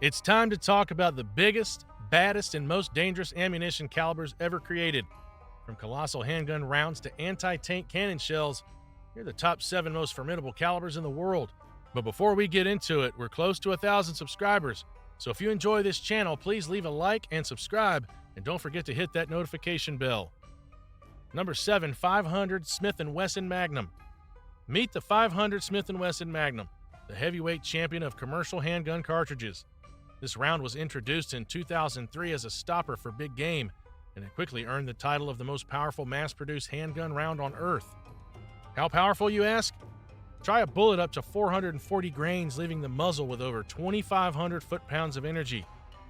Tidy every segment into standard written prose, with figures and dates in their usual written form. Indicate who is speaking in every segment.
Speaker 1: It's time to talk about the biggest, baddest, and most dangerous ammunition calibers ever created. From colossal handgun rounds to anti-tank cannon shells, here are the top 7 most formidable calibers in the world. But before we get into it, we're close to 1,000 subscribers, so if you enjoy this channel, please leave a like and subscribe, and don't forget to hit that notification bell. Number 7, 500 Smith & Wesson Magnum. Meet the 500 Smith & Wesson Magnum, the heavyweight champion of commercial handgun cartridges. This round was introduced in 2003 as a stopper for big game, and it quickly earned the title of the most powerful mass-produced handgun round on Earth. How powerful, you ask? Try a bullet up to 440 grains, leaving the muzzle with over 2,500 foot-pounds of energy.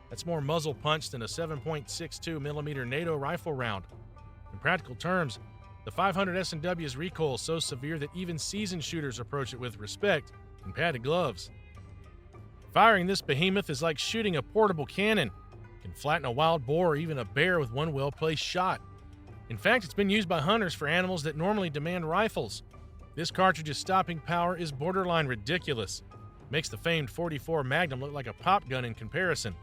Speaker 1: That's more muzzle punch than a 7.62mm NATO rifle round. In practical terms, the 500 S&W's recoil is so severe that even seasoned shooters approach it with respect and padded gloves. Firing this behemoth is like shooting a portable cannon. It can flatten a wild boar or even a bear with one well-placed shot. In fact, it's been used by hunters for animals that normally demand rifles. This cartridge's stopping power is borderline ridiculous. It makes the famed .44 Magnum look like a pop gun in comparison.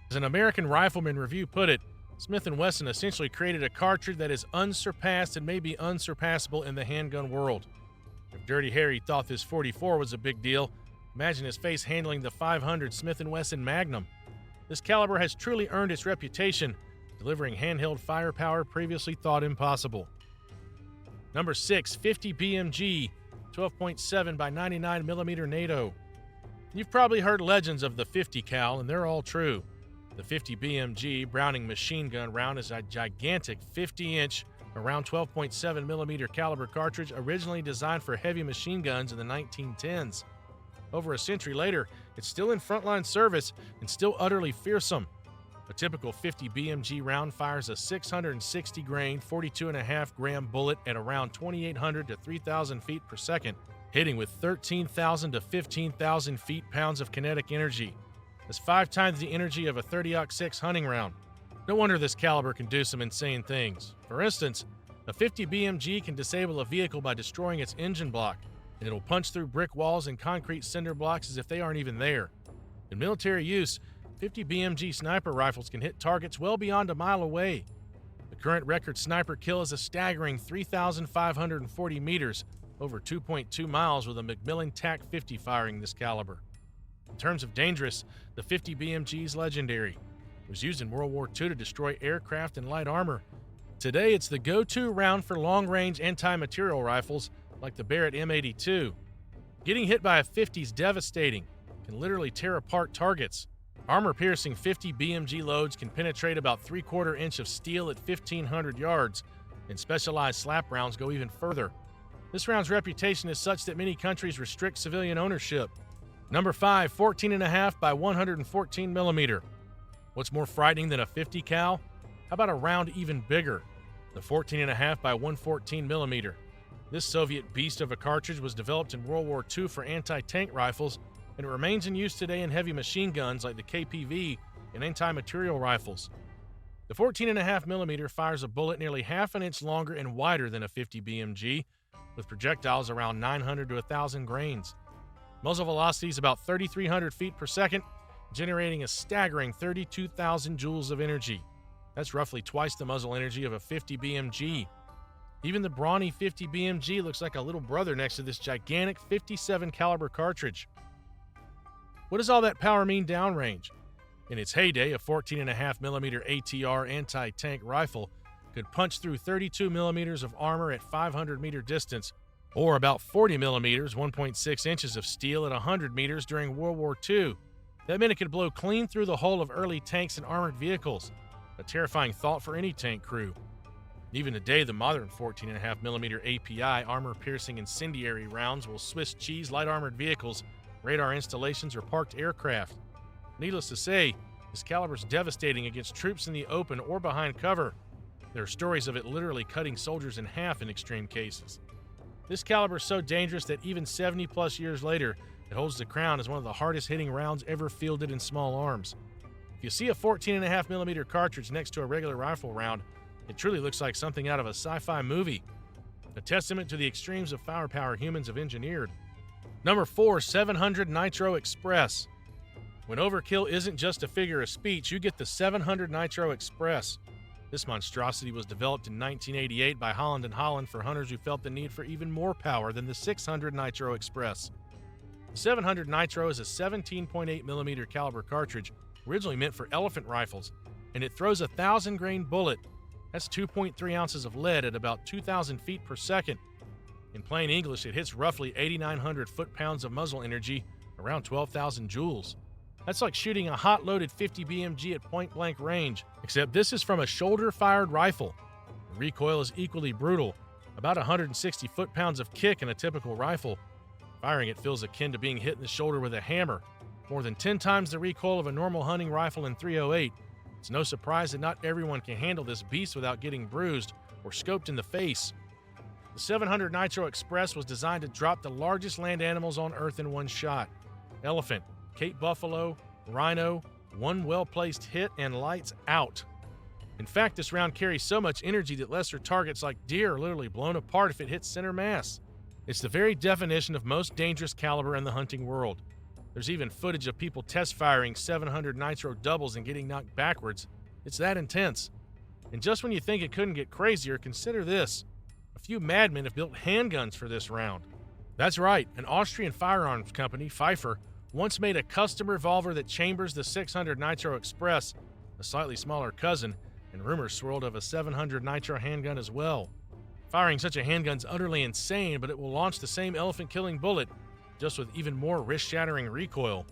Speaker 1: As an American Rifleman review put it, Smith & Wesson essentially created a cartridge that is unsurpassed and may be unsurpassable in the handgun world. If Dirty Harry thought this .44 was a big deal, imagine his face handling the 500 Smith & Wesson Magnum. This caliber has truly earned its reputation, delivering handheld firepower previously thought impossible. Number 6, 50 BMG, 12.7 by 99mm NATO. You've probably heard legends of the 50 cal, and they're all true. The 50 BMG Browning machine gun round is a gigantic 50-inch, around 12.7mm caliber cartridge originally designed for heavy machine guns in the 1910s. Over a century later, it's still in frontline service and still utterly fearsome. A typical 50 BMG round fires a 660 grain, 42.5 gram bullet at around 2,800 to 3,000 feet per second, hitting with 13,000 to 15,000 feet-pounds of kinetic energy. That's 5 times the energy of a 30-06 hunting round. No wonder this caliber can do some insane things. For instance, a 50 BMG can disable a vehicle by destroying its engine block, and it'll punch through brick walls and concrete cinder blocks as if they aren't even there. In military use, 50 BMG sniper rifles can hit targets well beyond a mile away. The current record sniper kill is a staggering 3,540 meters, over 2.2 miles, with a Macmillan TAC 50 firing this caliber. In terms of dangerous, the 50 BMG is legendary. It was used in World War II to destroy aircraft and light armor. Today, it's the go-to round for long-range anti-material rifles like the Barrett M82. Getting hit by a 50 is devastating, can literally tear apart targets. Armor-piercing 50 BMG loads can penetrate about 3/4 inch of steel at 1,500 yards, and specialized slap rounds go even further. This round's reputation is such that many countries restrict civilian ownership. Number 5, 14.5 by 114mm. What's more frightening than a 50 cal? How about a round even bigger? The 14.5 by 114mm. This Soviet beast of a cartridge was developed in World War II for anti-tank rifles, and it remains in use today in heavy machine guns like the KPV and anti-material rifles. The 14.5mm fires a bullet nearly half an inch longer and wider than a 50 BMG, with projectiles around 900 to 1,000 grains. Muzzle velocity is about 3,300 feet per second, generating a staggering 32,000 joules of energy. That's roughly twice the muzzle energy of a 50 BMG. Even the brawny 50 BMG looks like a little brother next to this gigantic 57 caliber cartridge. What does all that power mean downrange? In its heyday, a 14.5mm ATR anti-tank rifle could punch through 32mm of armor at 500-meter distance, or about 40mm, 1.6 inches of steel at 100 meters during World War II. That meant it could blow clean through the hull of early tanks and armored vehicles, a terrifying thought for any tank crew. Even today, the modern 14.5mm API armor-piercing incendiary rounds will Swiss cheese light armored vehicles, radar installations, or parked aircraft. Needless to say, this caliber is devastating against troops in the open or behind cover. There are stories of it literally cutting soldiers in half in extreme cases. This caliber is so dangerous that even 70-plus years later, it holds the crown as one of the hardest-hitting rounds ever fielded in small arms. If you see a 14.5mm cartridge next to a regular rifle round, it truly looks like something out of a sci-fi movie. A testament to the extremes of firepower humans have engineered. Number 4, 700 Nitro Express. When overkill isn't just a figure of speech, you get the 700 Nitro Express. This monstrosity was developed in 1988 by Holland & Holland for hunters who felt the need for even more power than the 600 Nitro Express. The 700 Nitro is a 17.8mm caliber cartridge originally meant for elephant rifles, and it throws a 1,000-grain bullet. That's 2.3 ounces of lead at about 2,000 feet per second. In plain English, it hits roughly 8,900 foot-pounds of muzzle energy, around 12,000 joules. That's like shooting a hot-loaded 50 BMG at point-blank range, except this is from a shoulder-fired rifle. The recoil is equally brutal, about 160 foot-pounds of kick in a typical rifle. Firing it feels akin to being hit in the shoulder with a hammer, more than 10 times the recoil of a normal hunting rifle in .308. It's no surprise that not everyone can handle this beast without getting bruised or scoped in the face. The 700 Nitro Express was designed to drop the largest land animals on Earth in one shot. Elephant, Cape buffalo, rhino, one well-placed hit, and lights out. In fact, this round carries so much energy that lesser targets like deer are literally blown apart if it hits center mass. It's the very definition of most dangerous caliber in the hunting world. There's even footage of people test firing 700 Nitro doubles and getting knocked backwards. It's that intense. And just when you think it couldn't get crazier, consider this. A few madmen have built handguns for this round. That's right, an Austrian firearms company, Pfeiffer, once made a custom revolver that chambers the 600 Nitro Express, a slightly smaller cousin, and rumors swirled of a 700 Nitro handgun as well. Firing such a handgun's utterly insane, but it will launch the same elephant-killing bullet, just with even more wrist-shattering recoil.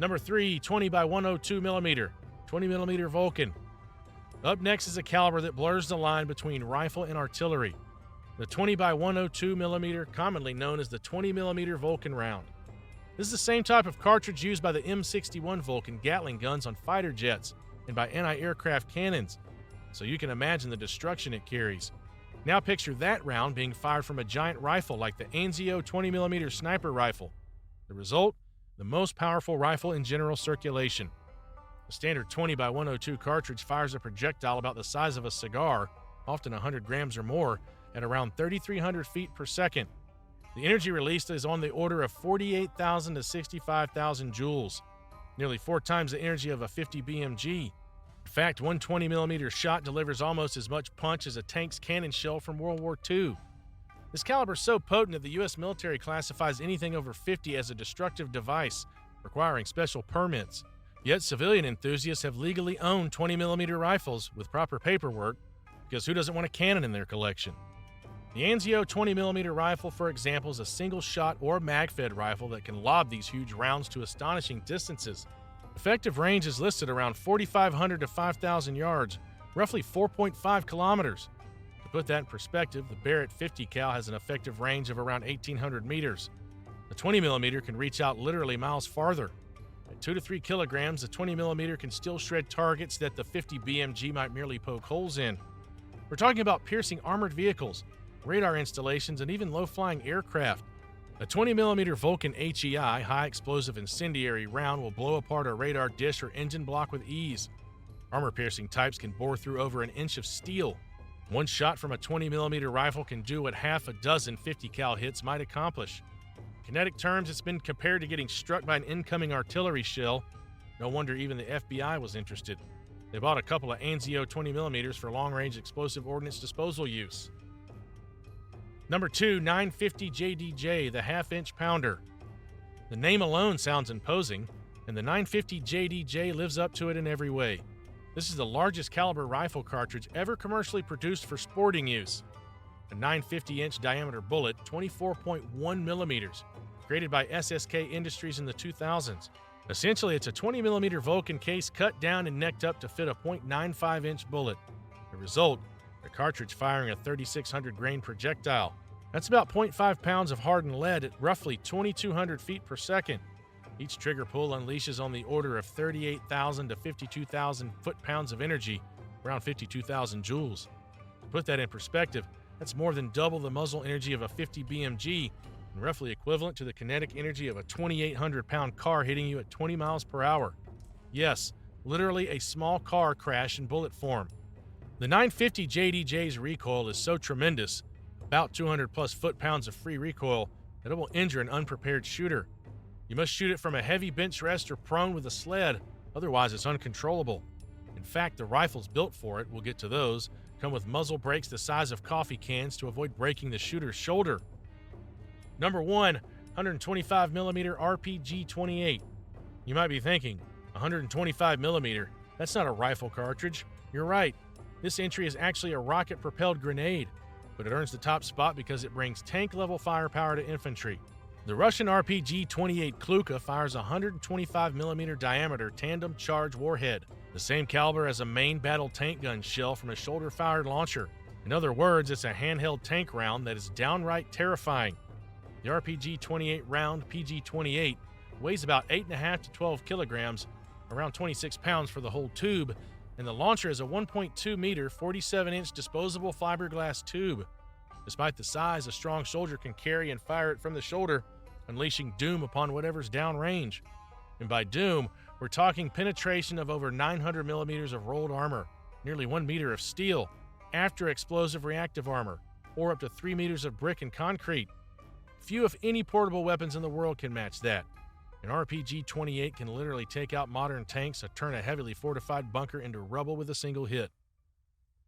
Speaker 1: Number 3, 20x102mm, 20mm Vulcan. Up next is a caliber that blurs the line between rifle and artillery. The 20x102mm, commonly known as the 20mm Vulcan round. This is the same type of cartridge used by the M61 Vulcan Gatling guns on fighter jets and by anti-aircraft cannons, so you can imagine the destruction it carries. Now picture that round being fired from a giant rifle like the Anzio 20mm sniper rifle. The result? The most powerful rifle in general circulation. The standard 20x102 cartridge fires a projectile about the size of a cigar, often 100 grams or more, at around 3,300 feet per second. The energy released is on the order of 48,000 to 65,000 joules, nearly 4 times the energy of a 50 BMG. In fact, one 20mm shot delivers almost as much punch as a tank's cannon shell from World War II. This caliber is so potent that the U.S. military classifies anything over 50 as a destructive device, requiring special permits. Yet civilian enthusiasts have legally owned 20mm rifles with proper paperwork, because who doesn't want a cannon in their collection? The Anzio 20mm rifle, for example, is a single-shot or mag-fed rifle that can lob these huge rounds to astonishing distances. Effective range is listed around 4,500 to 5,000 yards, roughly 4.5 kilometers. To put that in perspective, the Barrett 50 cal has an effective range of around 1,800 meters. The 20mm can reach out literally miles farther. At 2 to 3 kilograms, the 20mm can still shred targets that the 50 BMG might merely poke holes in. We're talking about piercing armored vehicles, radar installations, and even low-flying aircraft. A 20mm Vulcan HEI, high explosive incendiary round, will blow apart a radar dish or engine block with ease. Armor-piercing types can bore through over an inch of steel. One shot from a 20mm rifle can do what half a dozen 50 cal hits might accomplish. In kinetic terms, it's been compared to getting struck by an incoming artillery shell. No wonder even the FBI was interested. They bought a couple of Anzio 20mm for long-range explosive ordnance disposal use. Number 2, 950 JDJ, the half-inch pounder. The name alone sounds imposing, and the 950 JDJ lives up to it in every way. This is the largest caliber rifle cartridge ever commercially produced for sporting use. A 950-inch diameter bullet, 24.1 millimeters, created by SSK Industries in the 2000s. Essentially, it's a 20mm Vulcan case cut down and necked up to fit a .95-inch bullet. The result, the cartridge firing a 3,600 grain projectile. That's about 0.5 pounds of hardened lead at roughly 2,200 feet per second. Each trigger pull unleashes on the order of 38,000 to 52,000 foot-pounds of energy, around 52,000 joules. To put that in perspective, that's more than double the muzzle energy of a 50 BMG and roughly equivalent to the kinetic energy of a 2,800-pound car hitting you at 20 miles per hour. Yes, literally a small car crash in bullet form. The 950 JDJ's recoil is so tremendous, about 200 plus foot-pounds of free recoil, that it will injure an unprepared shooter. You must shoot it from a heavy bench rest or prone with a sled, otherwise it's uncontrollable. In fact, the rifles built for it, we'll get to those, come with muzzle brakes the size of coffee cans to avoid breaking the shooter's shoulder. Number 1, 125mm RPG-28. You might be thinking, 125mm, that's not a rifle cartridge. You're right, this entry is actually a rocket-propelled grenade, but it earns the top spot because it brings tank-level firepower to infantry. The Russian RPG-28 Kluka fires a 125mm diameter tandem charge warhead, the same caliber as a main battle tank gun shell from a shoulder-fired launcher. In other words, it's a handheld tank round that is downright terrifying. The RPG-28 round PG-28 weighs about 8.5 to 12 kilograms, around 26 pounds for the whole tube, and the launcher is a 1.2 meter, 47-inch disposable fiberglass tube. Despite the size, a strong soldier can carry and fire it from the shoulder, unleashing doom upon whatever's downrange. And by doom, we're talking penetration of over 900 millimeters of rolled armor, nearly 1 meter of steel, after explosive reactive armor, or up to 3 meters of brick and concrete. Few, if any, portable weapons in the world can match that. An RPG-28 can literally take out modern tanks or turn a heavily fortified bunker into rubble with a single hit.